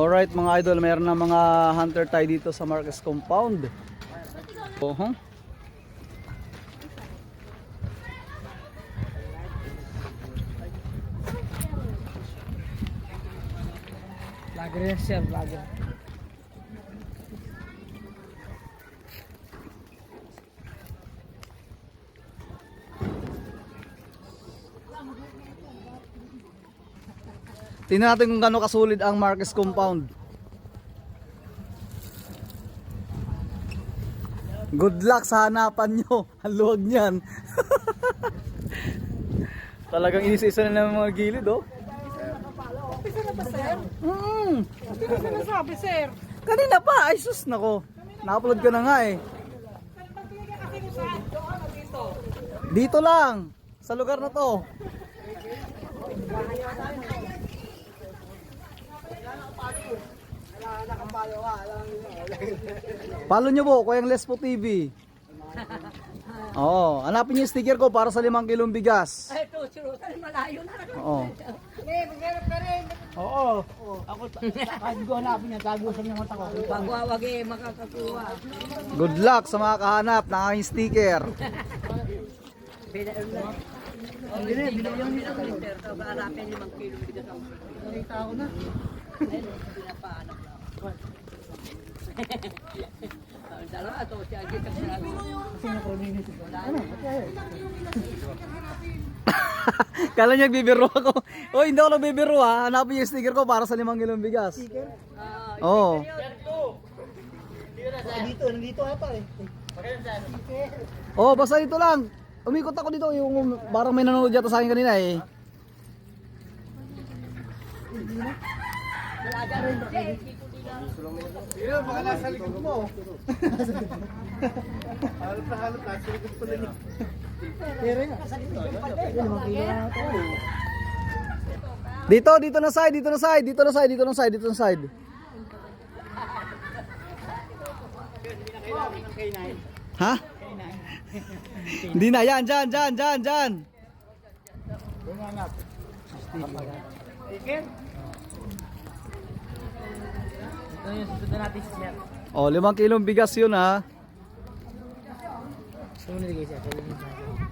Alright mga idol, mayroon na mga hunter tayo dito sa Marquez Compound. Vlogger yan siya, vlogger. Tingnan natin kung gaano kasulid ang Marquez Compound. Good luck sa hanapan nyo. Ang luwag niyan. Talagang inisa-isa na ng mga gilid, oh. Isa na ba, sir? Hindi na sinasabi, sir. Kanina pa, ay sus, nako. Na-upload ka na nga eh. Dito lang, sa lugar na to. Follow nyo po, Kuyang Lespo TV. Oo, hanapin niyo yung sticker ko para sa 5 kilong bigas. Ay, ito, surutan, malayo na. Oo. Maghanap ka rin. Oo. Ako, kahit ko hanapin niya, tagusan niya mata ko. Pagwawag eh, makakakuha. Good luck sa mga kahanap ng aking sticker. Hindi na, binayang nito. Hanapin 5 kilo bigas ako. Nakita ko na. Ayun, pinapahanap lang. Dalawa to, si Agi kasi Kala niya nagbibiro ako. Oh, hindi ako nagbibiro ha. Hanapin yung sticker ko para sa 5 kilong bigas. sticker? Oo. Nandito ata eh. Oh, basta dito lang. Umikot ako dito yung parang may nanonood yata sa akin kanina eh. Hindi baka nasa likod mo. Halot na nasa likod pala niya. Pero yun, nasa likod pala. Dito na side, dito na side, dito na side, dito na side, dito na side. Ha? Hindi na, yan, dyan. Ticket? Ito yung susunod natin si Sir. Oh, 5 kilong bigas yun ha. Sumunod kay Sir.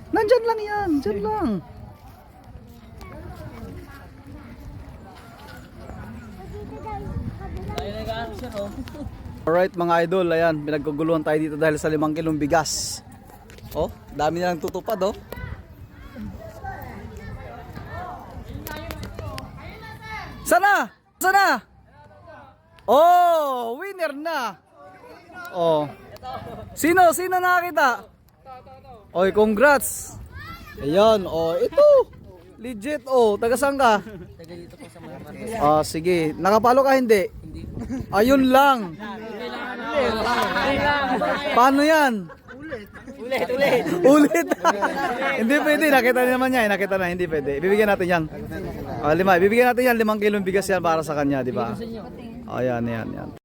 Nandyan lang yan, dyan lang. Tayo nag-aaral Sir, oh. Alright mga idol, ayan, pinagkaguluhan tayo dito dahil sa 5 kilong bigas. Oh, dami nilang tutupad oh. Sana! Sana! Oh, winner na. Oh. Sino nakakita? Oy, congrats. Ayan, oh, ito. Legit, oh, taga saan ka? Taga dito po sa Marquez. Ah, sige. Nakapalo ka hindi? Hindi. Ayun lang. Paano yan? Ulit. Hindi pwede, nakita naman niya, nakita na, hindi pwede. Ibibigyan natin yan. Ibibigyan natin yan, 5 kilong bigas yan para sa kanya, di ba? Ayan.